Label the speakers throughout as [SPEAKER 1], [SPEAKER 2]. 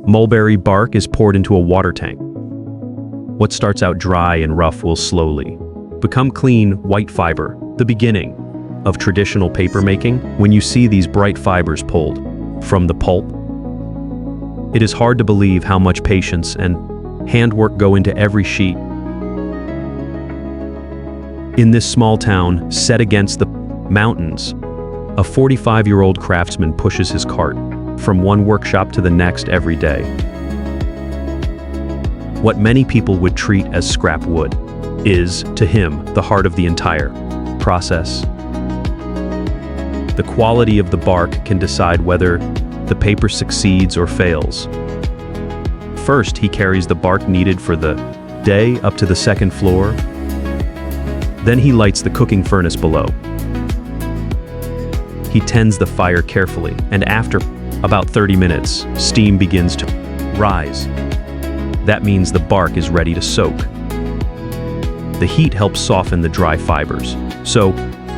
[SPEAKER 1] Mulberry bark is poured into a water tank. What starts out dry and rough will slowly become clean, white fiber, the beginning of traditional paper making. When you see these bright fibers pulled from the pulp, it is hard to believe how much patience and handwork go into every sheet. In this small town, set against the mountains, a 45-year-old craftsman pushes his cart from one workshop to the next every day. What many people would treat as scrap wood is, to him, the heart of the entire process. The quality of the bark can decide whether the paper succeeds or fails. First, he carries the bark needed for the day up to the second floor. Then he lights the cooking furnace below. He tends the fire carefully, and after about 30 minutes, steam begins to rise. That means the bark is ready to soak. The heat helps soften the dry fibers, so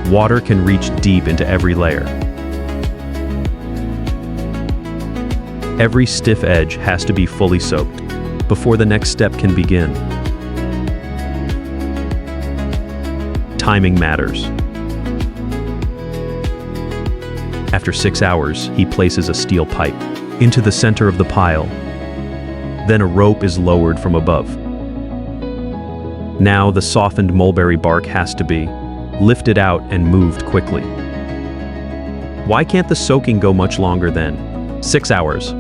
[SPEAKER 1] water can reach deep into every layer. Every stiff edge has to be fully soaked before the next step can begin. Timing matters. After 6 hours, he places a steel pipe into the center of the pile. Then a rope is lowered from above. Now the softened mulberry bark has to be lifted out and moved quickly. Why can't the soaking go much longer than 6 hours?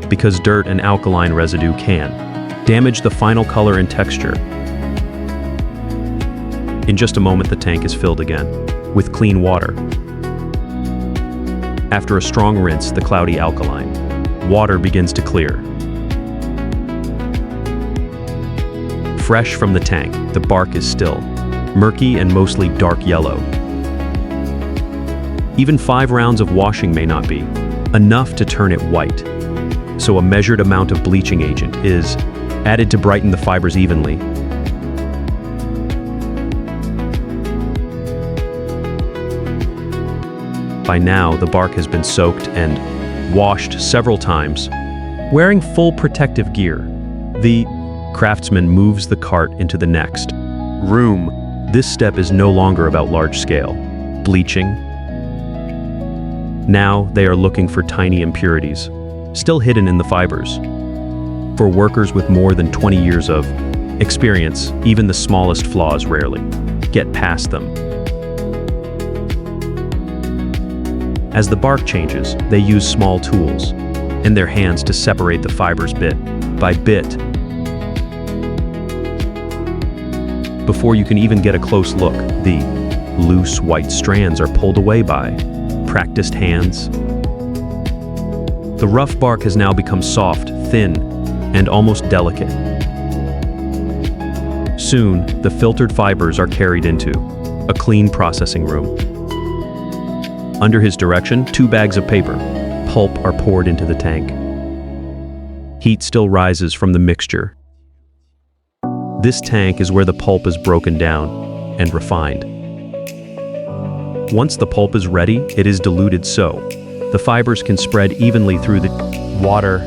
[SPEAKER 1] Because dirt and alkaline residue can damage the final color and texture. In just a moment, the tank is filled again with clean water. After a strong rinse, the cloudy alkaline water begins to clear. Fresh from the tank, the bark is still murky and mostly dark yellow. Even 5 rounds of washing may not be enough to turn it white, so a measured amount of bleaching agent is added to brighten the fibers evenly. By now, the bark has been soaked and washed several times. Wearing full protective gear, the craftsman moves the cart into the next room. This step is no longer about large-scale bleaching. Now they are looking for tiny impurities, still hidden in the fibers. For workers with more than 20 years of experience, even the smallest flaws rarely get past them. As the bark changes, they use small tools in their hands to separate the fibers bit by bit. Before you can even get a close look, the loose white strands are pulled away by practiced hands. The rough bark has now become soft, thin, and almost delicate. Soon, the filtered fibers are carried into a clean processing room. Under his direction, 2 bags of paper, pulp, are poured into the tank. Heat still rises from the mixture. This tank is where the pulp is broken down and refined. Once the pulp is ready, it is diluted so the fibers can spread evenly through the water.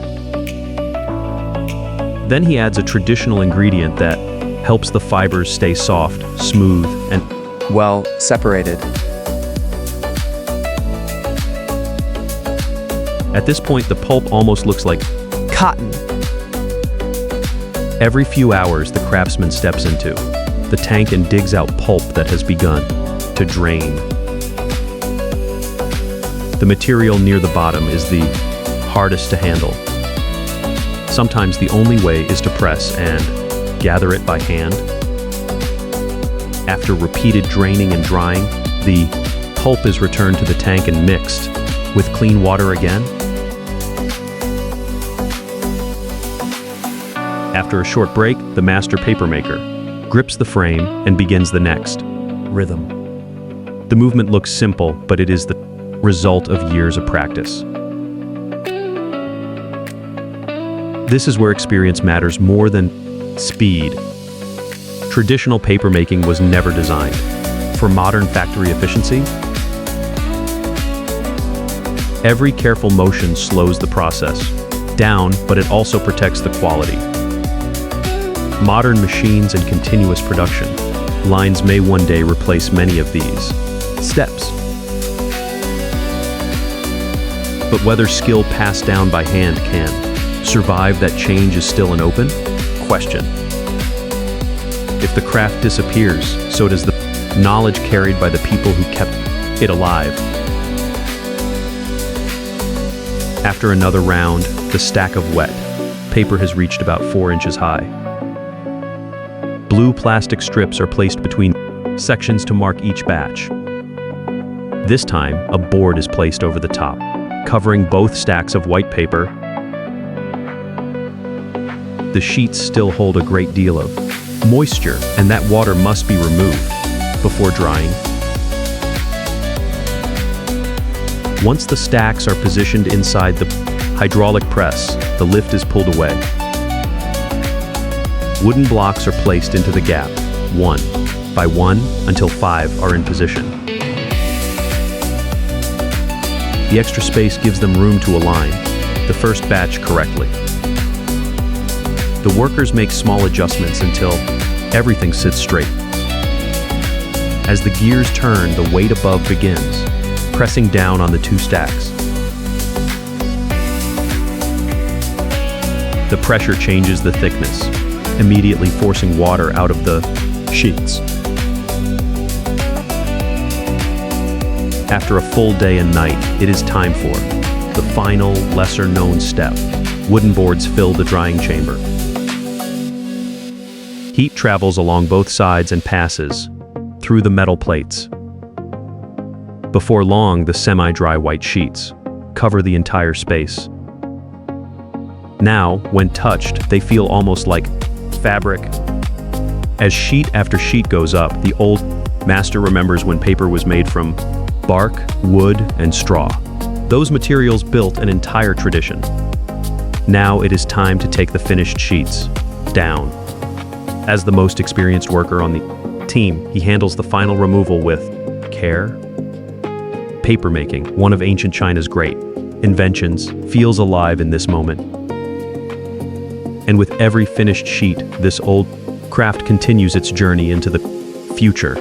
[SPEAKER 1] Then he adds a traditional ingredient that helps the fibers stay soft, smooth, and
[SPEAKER 2] well separated.
[SPEAKER 1] At this point, the pulp almost looks like
[SPEAKER 2] Cotton.
[SPEAKER 1] Every few hours, the craftsman steps into the tank and digs out pulp that has begun to drain. The material near the bottom is the hardest to handle. Sometimes the only way is to press and gather it by hand. After repeated draining and drying, the pulp is returned to the tank and mixed with clean water again. After a short break, the master papermaker grips the frame and begins the next rhythm. The movement looks simple, but it is the result of years of practice. This is where experience matters more than speed. Traditional papermaking was never designed for modern factory efficiency. Every careful motion slows the process down, but it also protects the quality. Modern machines and continuous production lines may one day replace many of these steps. But whether skill passed down by hand can survive that change is still an open question. If the craft disappears, so does the knowledge carried by the people who kept it alive. After another round, the stack of wet paper has reached about 4 inches high. Blue plastic strips are placed between sections to mark each batch. This time, a board is placed over the top, covering both stacks of white paper. The sheets still hold a great deal of moisture, and that water must be removed before drying. Once the stacks are positioned inside the hydraulic press, the lift is pulled away. Wooden blocks are placed into the gap, one by one, until 5 are in position. The extra space gives them room to align the first batch correctly. The workers make small adjustments until everything sits straight. As the gears turn, the weight above begins, pressing down on the 2 stacks. The pressure changes the thickness, immediately forcing water out of the sheets. After a full day and night, it is time for the final, lesser-known step. Wooden boards fill the drying chamber. Heat travels along both sides and passes through the metal plates. Before long, the semi-dry white sheets cover the entire space. Now, when touched, they feel almost like fabric. As sheet after sheet goes up, the old master remembers when paper was made from bark, wood, and straw. Those materials built an entire tradition. Now it is time to take the finished sheets down. As the most experienced worker on the team, he handles the final removal with care. Papermaking, one of ancient China's great inventions, feels alive in this moment. And with every finished sheet, this old craft continues its journey into the future.